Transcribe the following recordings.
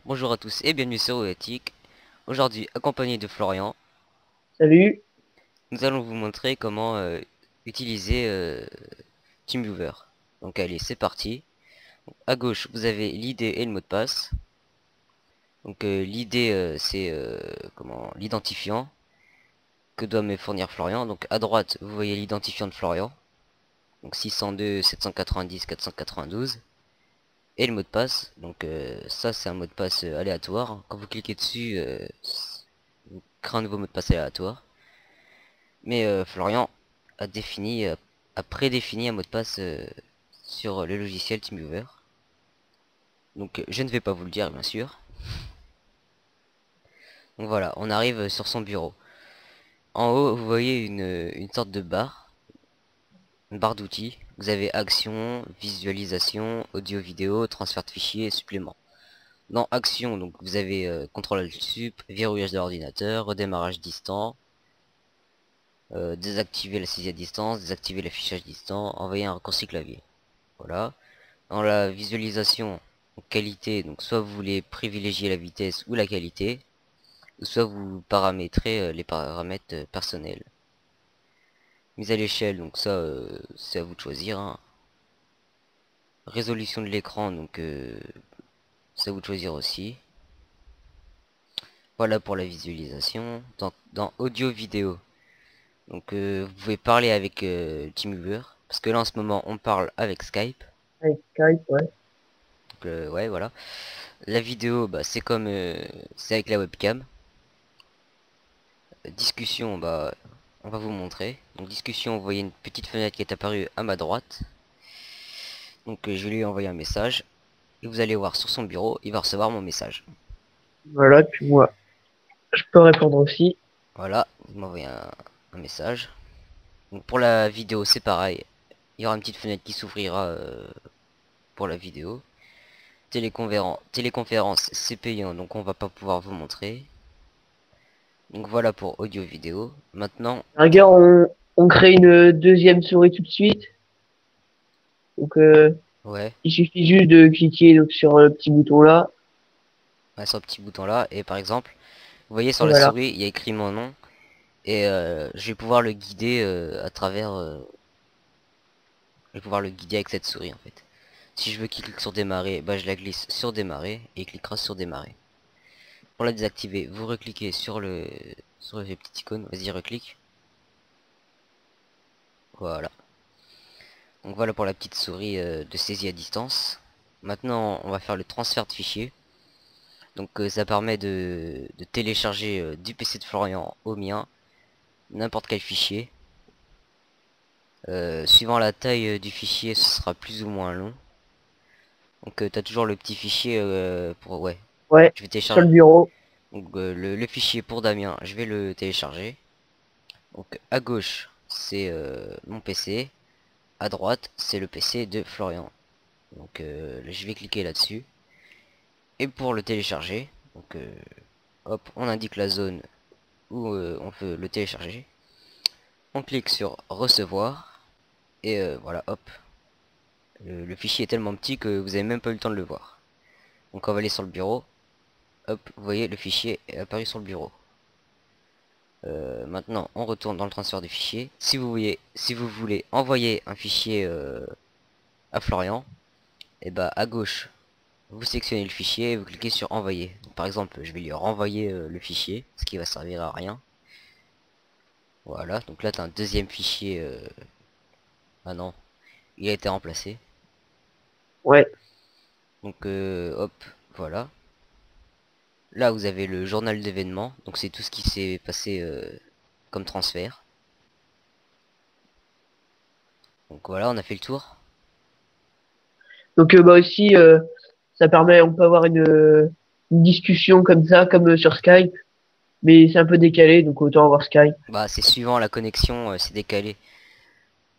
Bonjour à tous et bienvenue sur Oetic. Aujourd'hui, accompagné de Florian, Salut. nous allons vous montrer comment utiliser TeamViewer. Donc allez, c'est parti. À gauche, vous avez l'idée et le mot de passe. Donc l'idée, c'est comment l'identifiant que doit me fournir Florian. Donc à droite, vous voyez l'identifiant de Florian. Donc 602 790 492. Et le mot de passe. Donc ça, c'est un mot de passe aléatoire. Quand vous cliquez dessus, vous créez un nouveau mot de passe aléatoire. Mais Florian a défini, a prédéfini un mot de passe sur le logiciel TeamViewer. Donc je ne vais pas vous le dire bien sûr. Donc voilà, on arrive sur son bureau. En haut, vous voyez une sorte de barre, une barre d'outils. Vous avez action, visualisation, audio vidéo, transfert de fichiers, supplément. Dans action, donc vous avez contrôle alt sup, verrouillage de l'ordinateur, redémarrage distant, désactiver la saisie à distance, désactiver l'affichage distant, envoyer un raccourci clavier. Voilà. Dans la visualisation qualité, donc soit vous voulez privilégier la vitesse ou la qualité, ou soit vous paramétrez les paramètres personnels. Mise à l'échelle, donc ça c'est à vous de choisir, hein. Résolution de l'écran, donc c'est à vous de choisir aussi. Voilà pour la visualisation. Dans audio vidéo, donc vous pouvez parler avec TeamViewer, parce que là en ce moment on parle avec Skype. Avec Skype, ouais. Donc ouais, voilà. La vidéo, bah, c'est comme c'est avec la webcam. Discussion, bah, on va vous montrer. Donc discussion, vous voyez une petite fenêtre qui est apparue à ma droite. Donc je vais lui envoyer un message. Et vous allez voir sur son bureau, il va recevoir mon message. Voilà, puis moi, je peux répondre aussi. Voilà, il m'a envoyé un message. Donc pour la vidéo, c'est pareil. Il y aura une petite fenêtre qui s'ouvrira pour la vidéo. Téléconférence, c'est payant, donc on va pas pouvoir vous montrer. Donc voilà pour audio vidéo. Maintenant, Regarde, pour... on crée une deuxième souris tout de suite. Donc, Ouais, il suffit juste de cliquer donc, sur le petit bouton là. ouais, sur le petit bouton là. Et par exemple, vous voyez sur Et la voilà. souris, il y a écrit mon nom. Et je vais pouvoir le guider à travers... je vais pouvoir le guider avec cette souris en fait. Si je veux qu'il clique sur démarrer, bah je la glisse sur démarrer et il cliquera sur démarrer. Pour la désactiver, vous recliquez sur le petit icône, vas-y reclique. Voilà. Donc voilà pour la petite souris de saisie à distance. Maintenant on va faire le transfert de fichiers. Donc ça permet de télécharger du PC de Florian au mien n'importe quel fichier. Suivant la taille du fichier, ce sera plus ou moins long. Donc t'as toujours le petit fichier pour... Ouais, Ouais, je vais sur télécharger. le bureau. Donc le fichier pour Damien, je vais le télécharger. Donc à gauche, c'est mon PC. À droite, c'est le PC de Florian. Donc je vais cliquer là-dessus. Et pour le télécharger, donc hop, on indique la zone où on veut le télécharger. On clique sur recevoir. Et voilà, hop. Le fichier est tellement petit que vous avez même pas eu le temps de le voir. Donc on va aller sur le bureau. Hop, vous voyez le fichier est apparu sur le bureau. Maintenant, on retourne dans le transfert de fichiers. Si vous voulez envoyer un fichier à Florian, et bah à gauche, vous sélectionnez le fichier et vous cliquez sur envoyer. Donc, par exemple, je vais lui renvoyer le fichier, ce qui va servir à rien. Voilà, donc là, tu as un deuxième fichier. Ah non, il a été remplacé. Ouais. Donc, hop, voilà. Là, vous avez le journal d'événements. Donc, c'est tout ce qui s'est passé comme transfert. Donc voilà, on a fait le tour. Donc, bah aussi, ça permet, on peut avoir une discussion comme ça, comme sur Skype. Mais c'est un peu décalé, donc autant avoir Skype. Bah, c'est suivant la connexion, c'est décalé.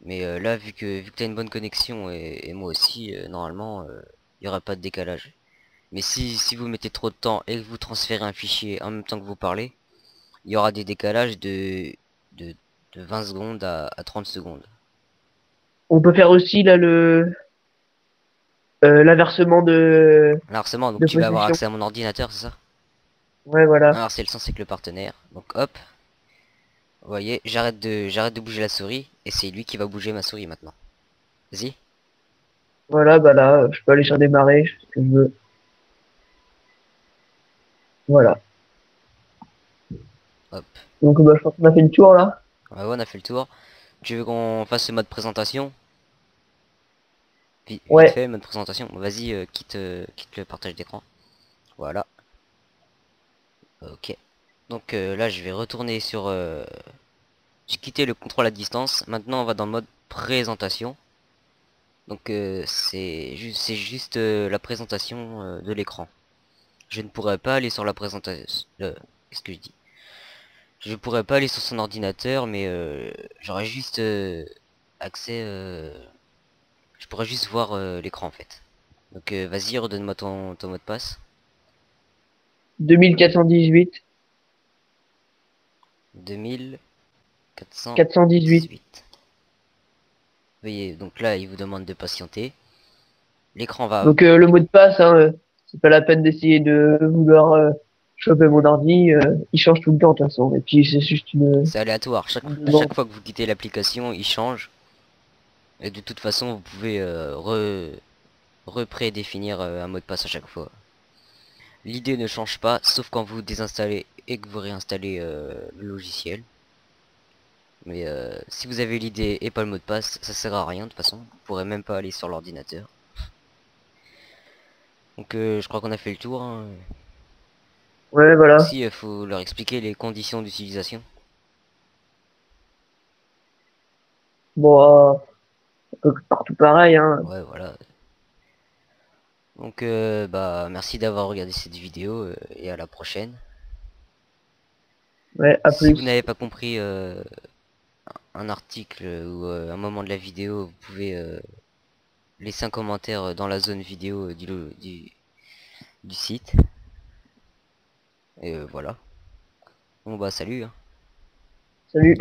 Mais là, vu que t'as une bonne connexion et moi aussi, normalement, il n'y aura pas de décalage. Mais si vous mettez trop de temps et que vous transférez un fichier en même temps que vous parlez, il y aura des décalages de, de 20 secondes à 30 secondes. On peut faire aussi là L'inversement L'inversement, donc de tu vas avoir position. accès à mon ordinateur, c'est ça? Ouais, voilà. Alors c'est le sens avec le partenaire. Donc hop, vous voyez, j'arrête de bouger la souris et c'est lui qui va bouger ma souris maintenant. Vas-y, Voilà, bah là, je peux aller sur démarrer, je fais ce que je veux. Voilà. hop. Donc, bah, je pense qu'on a fait le tour, là. Ouais, on a fait le tour. Tu veux qu'on fasse le mode présentation? Vite Ouais. fait, mode présentation. Vas-y, quitte le partage d'écran. Voilà, ok. Donc là, je vais retourner sur... j'ai quitté le contrôle à distance. Maintenant, on va dans le mode présentation. Donc c'est juste la présentation de l'écran. Je ne pourrais pas aller sur la présentation. Qu'est-ce que je dis? Je pourrais pas aller sur son ordinateur, mais j'aurais juste accès. Je pourrais juste voir l'écran en fait. Donc vas-y, redonne-moi ton mot de passe. 2418. 418. 2418. Veuillez, donc là, il vous demande de patienter. L'écran va... Donc, le mot de passe, hein, c'est pas la peine d'essayer de vouloir choper mon ordi. Il change tout le temps, de toute façon. Et puis, c'est juste C'est aléatoire. une À chaque demande. fois que vous quittez l'application, il change. Et de toute façon, vous pouvez reprédéfinir un mot de passe à chaque fois. L'idée ne change pas, sauf quand vous désinstallez et que vous réinstallez le logiciel. Mais si vous avez l'idée et pas le mot de passe, ça sert à rien de toute façon. Vous pourrez même pas aller sur l'ordinateur. Donc je crois qu'on a fait le tour, hein. Ouais, voilà. Aussi, il faut leur expliquer les conditions d'utilisation. Bon, un peu partout pareil, hein. Ouais, voilà. Donc bah merci d'avoir regardé cette vidéo et à la prochaine. Ouais, à Si vous plus. n'avez pas compris un article ou un moment de la vidéo, vous pouvez laisser un commentaire dans la zone vidéo du site. Et voilà. Bon bah salut, hein. Salut.